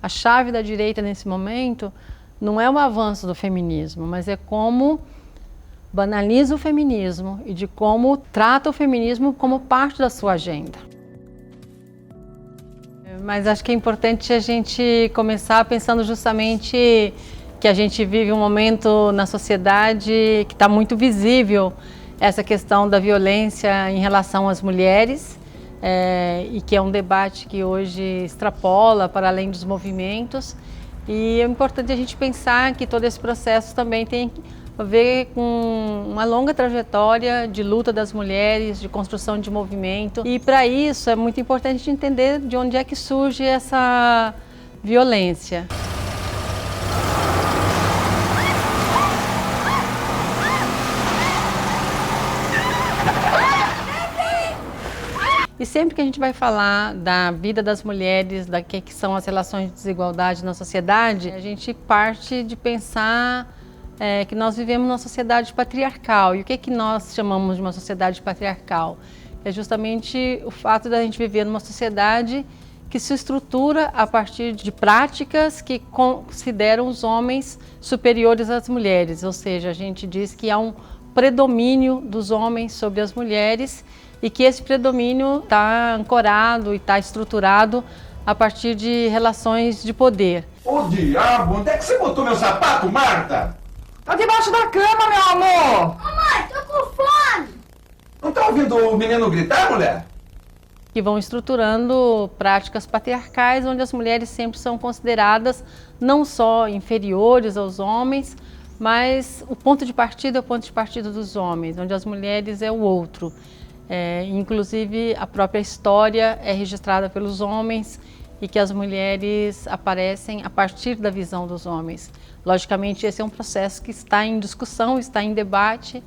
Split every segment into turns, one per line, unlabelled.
a chave da direita nesse momento não é o avanço do feminismo, mas é como banaliza o feminismo e de como trata o feminismo como parte da sua agenda. Mas acho que é importante a gente começar pensando justamente que a gente vive um momento na sociedade que está muito visível essa questão da violência em relação às mulheres, e que é um debate que hoje extrapola para além dos movimentos. E é importante a gente pensar que todo esse processo também tem a ver com uma longa trajetória de luta das mulheres, de construção de movimento. E para isso é muito importante a gente entender de onde é que surge essa violência. E sempre que a gente vai falar da vida das mulheres, da que são as relações de desigualdade na sociedade, a gente parte de pensar que nós vivemos numa sociedade patriarcal. E o que nós chamamos de uma sociedade patriarcal? É justamente o fato da gente viver numa sociedade que se estrutura a partir de práticas que consideram os homens superiores às mulheres. Ou seja, a gente diz que há um predomínio dos homens sobre as mulheres e que esse predomínio está ancorado e está estruturado a partir de relações de poder.
Ô diabo, onde é que você botou meu sapato, Marta?
Tá debaixo da cama, meu amor!
Mamãe, tô com fome!
Não tá ouvindo o menino gritar, mulher?
Que vão estruturando práticas patriarcais, onde as mulheres sempre são consideradas não só inferiores aos homens, mas o ponto de partida é o ponto de partida dos homens, onde as mulheres é o outro. Inclusive a própria história é registrada pelos homens e que as mulheres aparecem a partir da visão dos homens. Logicamente esse é um processo que está em discussão, está em debate,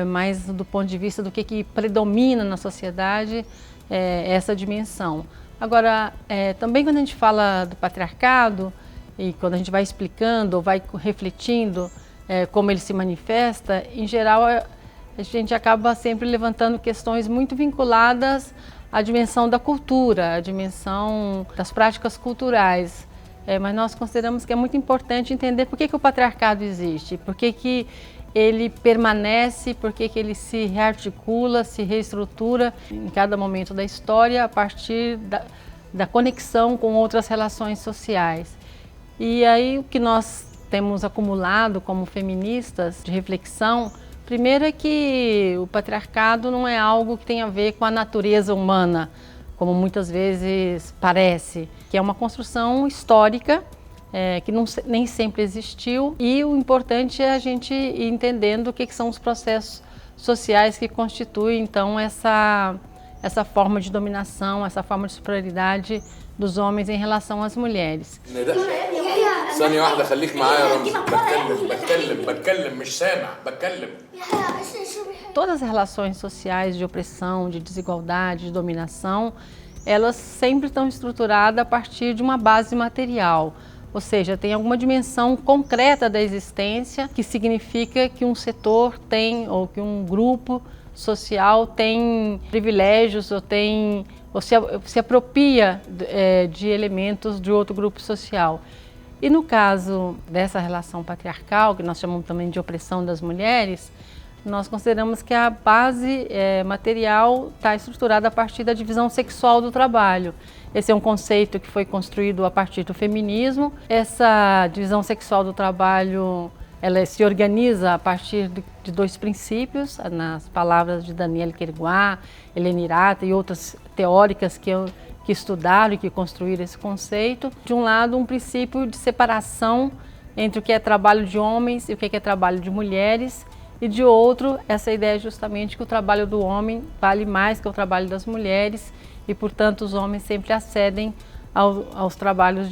mas do ponto de vista do que predomina na sociedade, essa dimensão. Agora, também quando a gente fala do patriarcado e quando a gente vai explicando ou vai refletindo como ele se manifesta, em geral a gente acaba sempre levantando questões muito vinculadas à dimensão da cultura, à dimensão das práticas culturais. Mas nós consideramos que é muito importante entender por que o patriarcado existe, por que ele permanece, por que ele se rearticula, se reestrutura em cada momento da história a partir da conexão com outras relações sociais. E aí o que nós temos acumulado como feministas de reflexão, primeiro é que o patriarcado não é algo que tem a ver com a natureza humana, como muitas vezes parece, que é uma construção histórica que nem sempre existiu, e o importante é a gente ir entendendo o que são os processos sociais que constituem então essa forma de dominação, essa forma de superioridade dos homens em relação às mulheres.
ثانية واحدة خليك معايا يا رمزي. بتكلم مش سامع بتكلم.
Todas as relações sociais de opressão, de desigualdade, de dominação, elas sempre estão estruturadas a partir de uma base material. Ou seja, tem alguma dimensão concreta da existência que significa que um setor tem, ou que um grupo social tem privilégios ou se apropria de elementos de outro grupo social. E no caso dessa relação patriarcal, que nós chamamos também de opressão das mulheres, nós consideramos que a base material está estruturada a partir da divisão sexual do trabalho. Esse é um conceito que foi construído a partir do feminismo. Essa divisão sexual do trabalho, ela se organiza a partir de dois princípios, nas palavras de Danielle Quergois, Hélène Iratta e outras teóricas que estudaram e que construíram esse conceito. De um lado, um princípio de separação entre o que é trabalho de homens e o que é trabalho de mulheres, e de outro, essa ideia justamente que o trabalho do homem vale mais que o trabalho das mulheres e, portanto, os homens sempre acedem aos trabalhos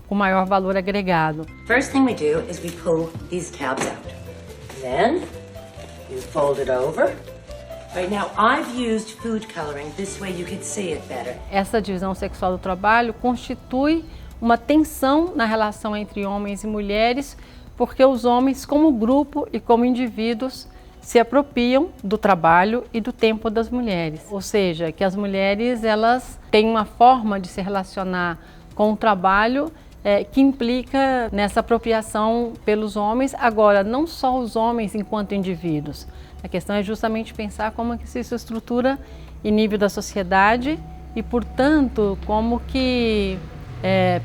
com maior valor agregado.
First thing we do is we pull these tabs out. Then you fold it over. Right now I've used food coloring, this way you could see it better.
Essa divisão sexual do trabalho constitui uma tensão na relação entre homens e mulheres, porque os homens, como grupo e como indivíduos, se apropriam do trabalho e do tempo das mulheres. Ou seja, que as mulheres elas têm uma forma de se relacionar com o trabalho que implica nessa apropriação pelos homens. Agora, não só os homens enquanto indivíduos. A questão é justamente pensar como que isso estrutura em nível da sociedade e, portanto, como que,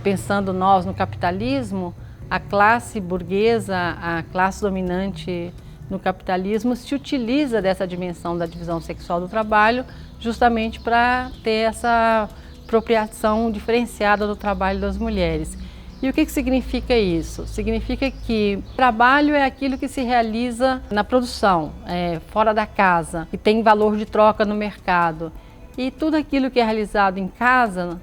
pensando nós no capitalismo, a classe burguesa, a classe dominante no capitalismo se utiliza dessa dimensão da divisão sexual do trabalho justamente para ter essa apropriação diferenciada do trabalho das mulheres. E o que significa isso? Significa que trabalho é aquilo que se realiza na produção, fora da casa, que tem valor de troca no mercado. E tudo aquilo que é realizado em casa,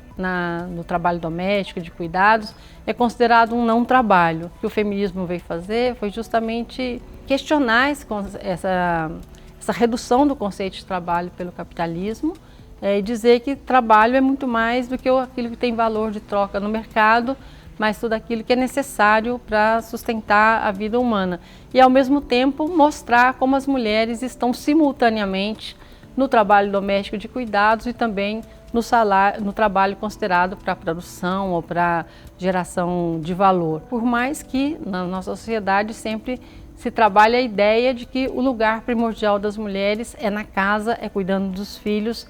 no trabalho doméstico, de cuidados, é considerado um não trabalho. O que o feminismo veio fazer foi justamente questionar essa redução do conceito de trabalho pelo capitalismo e dizer que trabalho é muito mais do que aquilo que tem valor de troca no mercado, mas tudo aquilo que é necessário para sustentar a vida humana. E, ao mesmo tempo, mostrar como as mulheres estão simultaneamente no trabalho doméstico de cuidados e também no trabalho considerado para produção ou para geração de valor. Por mais que na nossa sociedade sempre se trabalha a ideia de que o lugar primordial das mulheres é na casa, é cuidando dos filhos,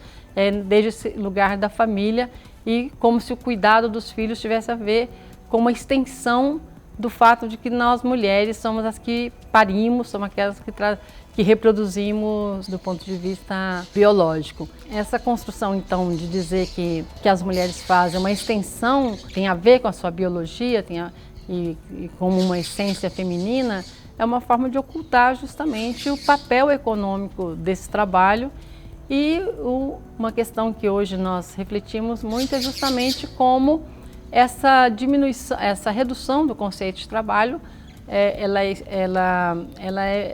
desde esse lugar da família, e como se o cuidado dos filhos tivesse a ver com uma extensão do fato de que nós mulheres somos as que parimos, somos aquelas que reproduzimos do ponto de vista biológico. Essa construção, então, de dizer que as mulheres fazem uma extensão, tem a ver com a sua biologia, e como uma essência feminina, é uma forma de ocultar justamente o papel econômico desse trabalho. E uma questão que hoje nós refletimos muito é justamente como essa diminuição, essa redução do conceito de trabalho, ela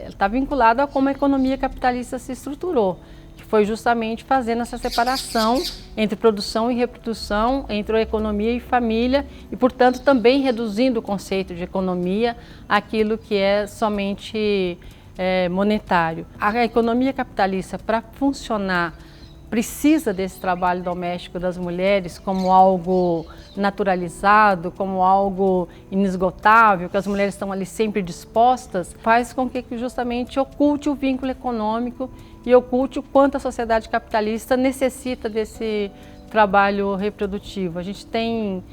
está vinculada a como a economia capitalista se estruturou, que foi justamente fazendo essa separação entre produção e reprodução, entre a economia e família, e, portanto, também reduzindo o conceito de economia àquilo que é somente monetário. A economia capitalista, para funcionar, precisa desse trabalho doméstico das mulheres como algo naturalizado, como algo inesgotável, que as mulheres estão ali sempre dispostas, faz com que justamente oculte o vínculo econômico e oculte o quanto a sociedade capitalista necessita desse trabalho reprodutivo. A gente tem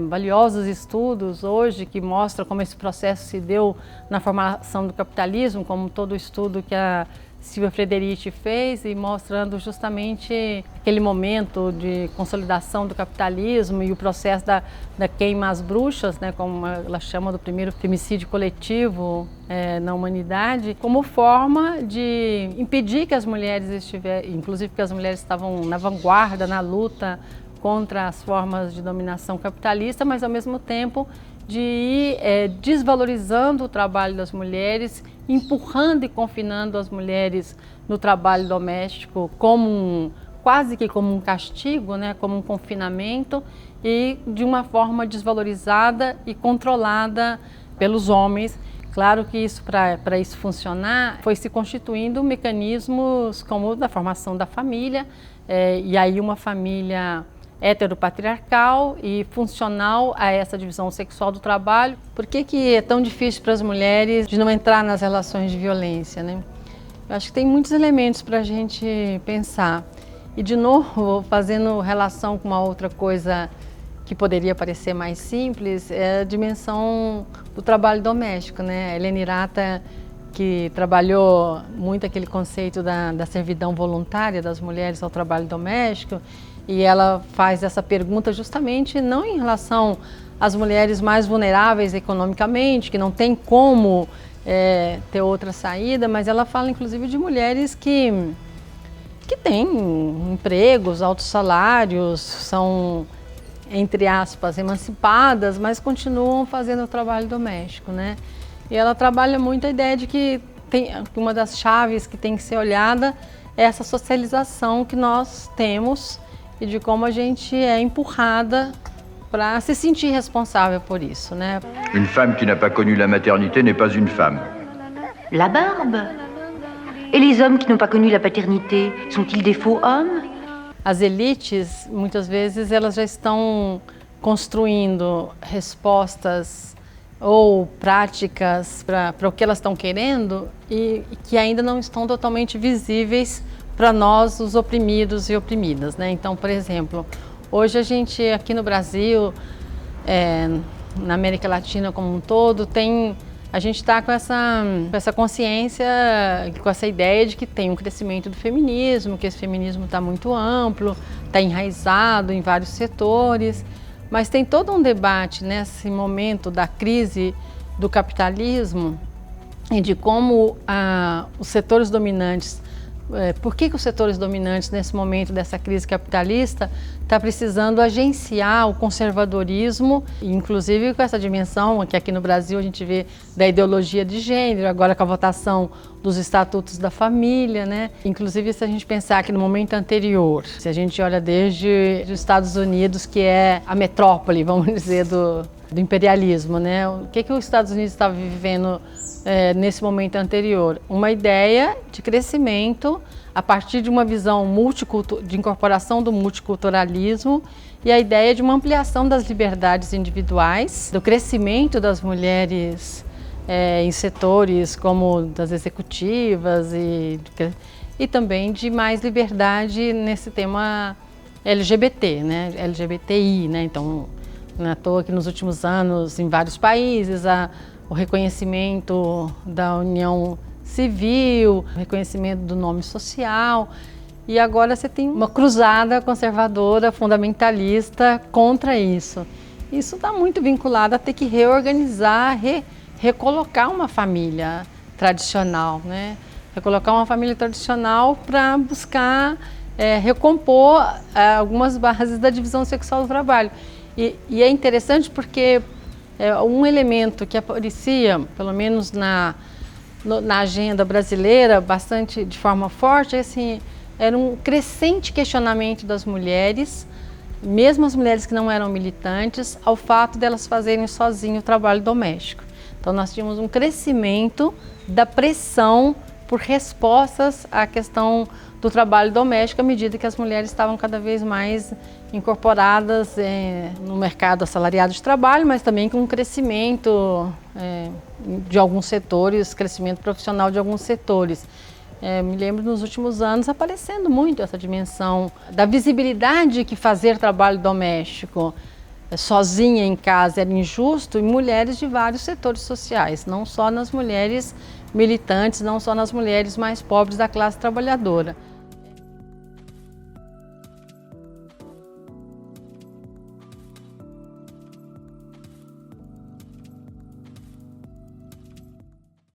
valiosos estudos hoje que mostram como esse processo se deu na formação do capitalismo, como todo o estudo que a Silvia Frederici fez, e mostrando justamente aquele momento de consolidação do capitalismo e o processo da queima às bruxas, né, como ela chama, do primeiro femicídio coletivo na humanidade, como forma de impedir que as mulheres estivessem, inclusive que as mulheres estavam na vanguarda, na luta contra as formas de dominação capitalista, mas ao mesmo tempo de ir desvalorizando o trabalho das mulheres, empurrando e confinando as mulheres no trabalho doméstico quase que como um castigo, né, como um confinamento, e de uma forma desvalorizada e controlada pelos homens. Claro que isso, para isso funcionar, foi se constituindo mecanismos como da formação da família, e aí uma família heteropatriarcal e funcional a essa divisão sexual do trabalho. Por que é tão difícil para as mulheres de não entrar nas relações de violência, né? Eu acho que tem muitos elementos para a gente pensar. E, de novo, fazendo relação com uma outra coisa que poderia parecer mais simples, é a dimensão do trabalho doméstico, né? A Helena Hirata, que trabalhou muito aquele conceito da servidão voluntária das mulheres ao trabalho doméstico, e ela faz essa pergunta justamente não em relação às mulheres mais vulneráveis economicamente, que não tem como ter outra saída, mas ela fala inclusive de mulheres que têm empregos, altos salários, são, entre aspas, emancipadas, mas continuam fazendo o trabalho doméstico, né? E ela trabalha muito a ideia de que uma das chaves que tem que ser olhada é essa socialização que nós temos e de como a gente é empurrada para se sentir responsável por isso, né?
Une femme qui n'a pas connu la maternité n'est pas une femme.
La barbe? Et les hommes qui n'ont pas connu la paternité, sont-ils des faux hommes?
As elites, muitas vezes, elas já estão construindo respostas ou práticas para o que elas estão querendo e que ainda não estão totalmente visíveis para nós, os oprimidos e oprimidas, né? Então, por exemplo, hoje a gente aqui no Brasil, na América Latina como um todo, a gente está com essa consciência, com essa ideia de que tem um crescimento do feminismo, que esse feminismo está muito amplo, está enraizado em vários setores, mas tem todo um debate nesse momento da crise do capitalismo e de como os setores dominantes, por que os setores dominantes nesse momento dessa crise capitalista está precisando agenciar o conservadorismo, inclusive com essa dimensão que aqui no Brasil a gente vê da ideologia de gênero, agora com a votação dos estatutos da família, né? Inclusive se a gente pensar que no momento anterior, se a gente olha desde os Estados Unidos, que é a metrópole, vamos dizer, do imperialismo, né? O que os Estados Unidos estava vivendo nesse momento anterior? Uma ideia de crescimento a partir de uma visão de incorporação do multiculturalismo e a ideia de uma ampliação das liberdades individuais, do crescimento das mulheres em setores como das executivas e também de mais liberdade nesse tema LGBT, né? LGBTI, né? Então, não é à toa que nos últimos anos, em vários países, o reconhecimento da união civil, o reconhecimento do nome social, e agora você tem uma cruzada conservadora, fundamentalista contra isso. Isso está muito vinculado a ter que reorganizar, recolocar uma família tradicional, né? Recolocar uma família tradicional para buscar recompor algumas bases da divisão sexual do trabalho. E é interessante porque um elemento que aparecia, pelo menos na agenda brasileira, bastante de forma forte, assim, era um crescente questionamento das mulheres, mesmo as mulheres que não eram militantes, ao fato delas fazerem sozinho o trabalho doméstico. Então nós tínhamos um crescimento da pressão por respostas à questão do trabalho doméstico à medida que as mulheres estavam cada vez mais incorporadas no mercado assalariado de trabalho, mas também com um crescimento de alguns setores, crescimento profissional de alguns setores. Me lembro nos últimos anos aparecendo muito essa dimensão da visibilidade que fazer trabalho doméstico sozinha em casa era injusto em mulheres de vários setores sociais, não só nas mulheres militantes, não só nas mulheres mais pobres da classe trabalhadora.